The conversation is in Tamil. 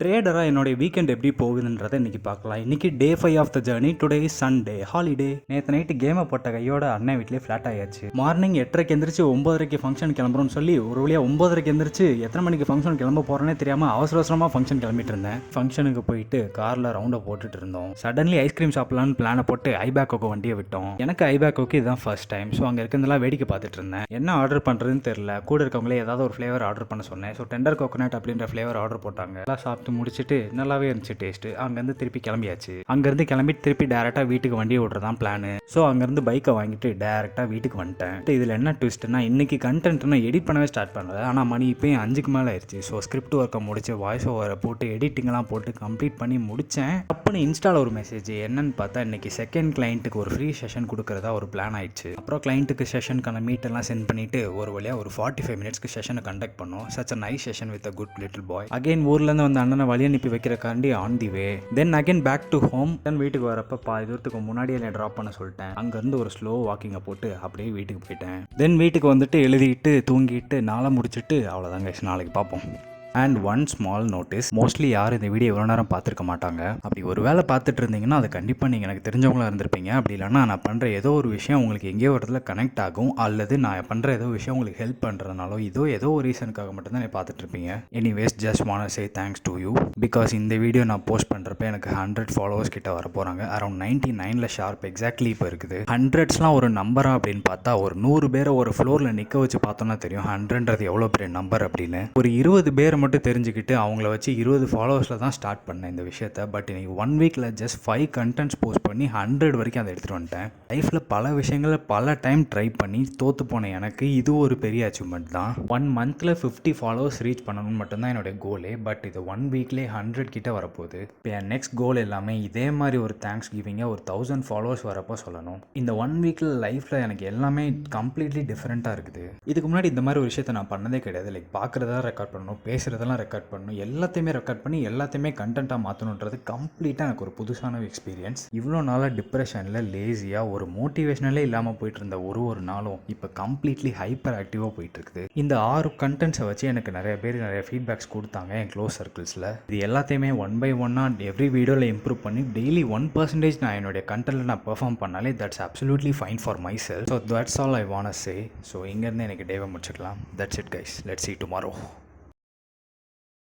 ட்ரேடராக என்னுடைய வீக்கெண்ட் எப்படி போகுதுன்றதை இன்றைக்கி பார்க்கலாம். இன்றைக்கி day 5 of the journey. Today is Sunday, holiday. நேற்று நைட்டு கேமை போட்ட கையோட அண்ணன் வீட்டிலே ஃப்ளாட் ஆயாச்சு. மார்னிங் 8:30 எந்திரிச்சு 9:30 ஃபங்க்ஷன் கிளம்புறோம்னு சொல்லி ஒரு வழியாக 9:30 எந்திரிச்சு எத்தனை மணிக்கு ஃபங்க்ஷன் கிளம்ப போகிறேன்னே தெரியாமல் அவசரமாக ஃபங்க்ஷன் கிளம்பிட்டு இருந்தேன். ஃபங்க்ஷனுக்கு போயிட்டு காரில் ரவுண்டை போட்டுட்டு இருந்தோம். சடன்லி ஐஸ்கிரீம் சாப்பிடலான்னு பிளானை போட்டு ஐபேக்கோக்கு வண்டியை விட்டோம். எனக்கு ஐபேக்கோக்கு இதுதான் ஃபர்ஸ்ட் டைம். ஸோ அங்கே இருக்கிறதெல்லாம் வேடிக்கை பார்த்துட்டு இருந்தேன். என்ன ஆர்டர் பண்ணுறதுன்னு தெரியல. கூட இருக்கவங்களே ஏதாவது ஒரு ஃப்ளேவர் ஆர்டர் பண்ண சொன்னேன். ஸோ டெண்டர் கோகோனட் அப்படின்ற ஃப்ளேவர் ஆர்டர் போட்டாங்க. எல்லாம் சாப்பிட்டு முடிச்சுட்டு நல்லாவே இருந்துச்சு டேஸ்ட். அங்கேருந்து திருப்பி கிளம்பியாச்சு. அங்கேருந்து கிளம்பிட்டு திருப்பி டேரெக்டாக வீட்டுக்கு வண்டி ஓட்டுறதான் பிளான். ஸோ அங்கேருந்து பைக்கை வாங்கிட்டு டேரெக்டாக வீட்டுக்கு வந்துட்டேன். இதில் என்ன ட்விஸ்ட்னா, இன்னைக்கு கண்டென்ட் நான் எடிட் பண்ணவே ஸ்டார்ட் பண்ணல. ஆனால் மணி இப்போயும் 5க்கு மேலே ஆயிடுச்சு. ஸோ ஸ்கிரிப்ட் ஒர்க்கை முடிச்சு வாய்ஸ் ஓவரை போட்டு எடிட்டிங்லாம் போட்டு கம்ப்ளீட் பண்ணி முடித்தேன். அப்போன்னு இன்ஸ்டாவில் ஒரு மெசேஜ். என்னன்னு பார்த்தா இன்னைக்கு செகண்ட் கிளைண்ட்டுக்கு ஒரு ஃப்ரீ செஷன் கொடுக்குறதா ஒரு பிளான் ஆயிடுச்சு. அப்புறம் கிளைண்ட்டுக்கு செஷனுக்கான மீட்டெல்லாம் சென்ட் பண்ணிட்டு ஒரு வழியாக ஒரு 45 மினிட்ஸ்க்கு செஷனை கண்டக்ட் பண்ணோம். Such a nice session with a good little boy. Again ஊர்லேருந்து வந்து அண்ணனை வழி அனுப்பி வைக்கிறக்காண்டி on the way. Then again back to home. Then வீட்டுக்கு வரப்போ பாதி தூரத்துக்கு முன்னாடியே என்னை ட்ராப் பண்ண சொல்லிட்டேன். அங்கேருந்து ஒரு ஸ்லோ வாக்கிங்கை போட்டு அப்படியே வீட்டுக்கு போயிட்டேன். தென் வீட்டுக்கு வந்துட்டு எழுதிட்டு தூங்கிட்டு நாளை முடிச்சுட்டு அவ்வளோதாங்க. நாளைக்கு பார்ப்போம். And one small notice, mostly யாரும் இந்த வீடியோ எவ்வளோ நேரம் பார்த்துருக்க மாட்டாங்க. அப்படி ஒரு வேளை பார்த்துட்டு இருந்தீங்கன்னா அது கண்டிப்பாக நீங்கள் எனக்கு தெரிஞ்சவங்களா இருந்திருப்பீங்க. அப்படி இல்லைனா நான் பண்ணுற ஏதோ ஒரு விஷயம் உங்களுக்கு எங்கேயோ ஒரு இடத்துல கனெக்ட் ஆகும், அல்லது நான் பண்ணுற ஏதோ விஷயம் உங்களுக்கு ஹெல்ப் பண்ணுறதுனாலோ ஏதோ ஒரு ரீசனுக்காக மட்டும்தான் நீங்கள் பார்த்துட்டு இருப்பீங்க. Anyways just want say thanks to you. Because இந்த வீடியோ நான் போஸ்ட் பண்ணுறப்ப எனக்கு 100 ஃபாலோவர்ஸ் கிட்ட வர போகிறாங்க. அரௌண்ட் 99ல் ஷார்ப் எக்ஸாக்ட்லி இப்போ இருக்குது. 100ஸ்லாம் ஒரு நம்பரா அப்படின்னு பார்த்தா ஒரு 100 பேரை ஒரு ஃப்ளோரில் நிற்க வச்சு பார்த்தோன்னா தெரியும் 100ன்றது எவ்வளோ பெரிய நம்பர் அப்படின்னு. ஒரு 20 பேரை மட்டும் தெரிஞ்சுக்கிட்டு அவங்கள வச்சு 20 ஃபாலோவர்ஸில் தான் ஸ்டார்ட் பண்ணேன் இந்த விஷயத்தை. பட் இன்னைக்கு 1 வீக்கில் ஜஸ்ட் 5 கண்டென்ட்ஸ் போஸ்ட் பண்ணி 100 வரைக்கும் அதை எடுத்துகிட்டு வந்துட்டேன். லைஃப்பில் பல விஷயங்களை பல டைம் ட்ரை பண்ணி தோற்று போனேன். எனக்கு இது ஒரு பெரிய அச்சீவ்மெண்ட் தான். 1 மந்த்தில் 50 ஃபாலோவர்ஸ் ரீச் பண்ணணும்னு மட்டும்தான் என்னுடைய கோலே. பட் இது 1 வீக்லேயே 100 கிட்ட வரப்போகுது. இப்போ என் நெக்ஸ்ட் கோல் எல்லாமே இதே மாதிரி ஒரு தேங்க்ஸ் கிவிங்காக ஒரு 1000 ஃபாலோவர்ஸ் வரப்போ சொல்லணும். இந்த 1 வீக்கில் லைஃப்பில் எனக்கு எல்லாமே கம்ப்ளீட்லி டிஃப்ரெண்ட்டாக இருக்குது. இதுக்கு முன்னாடி இந்த மாதிரி ஒரு விஷயத்தை நான் பண்ணதே கிடையாது. லைக் பார்க்குறதெல்லாம் ரெக்கார்ட் பண்ணணும், பேசுகிறதெல்லாம் ரெக்கார்ட் பண்ணணும், எல்லாத்தையுமே ரெக்கார்ட் பண்ணி எல்லாத்தையுமே கண்டென்ட்டாக மாற்றணுன்றது கம்ப்ளீட்டாக எனக்கு ஒரு புதுசான எக்ஸ்பீரியன்ஸ். இவ்வளோ நாளாக டிப்ரெஷனில் லேசியாக ஒரு மோட்டிவேஷனலே இல்லாமல் போயிட்டு இருந்த ஒரு நாளும் இப்போ கம்ப்ளீட்லி ஹைப்பர் ஆக்டிவாக போயிட்டு இருக்குது. இந்த 6 கண்டென்ட்ஸை வச்சு எனக்கு நிறைய பேர் நிறைய ஃபீட்பேக்ஸ் கொடுத்தாங்க என் க்ளோஸ் சர்க்கிள்ஸில். இது எல்லாத்தையுமே 1 by 1 எவ்ரி வீடியோவில் இம்ப்ரூவ் பண்ணி டெய்லி 1% நான் என்னுடைய கண்டென்ட்டில் நான் பெர்ஃபார்ம் பண்ணாலே that's absolutely fine for my self. So that's all I want say. So இங்கேருந்து எனக்கு டேவை முடிச்சுக்கலாம். That's it guys. Let's see tomorrow.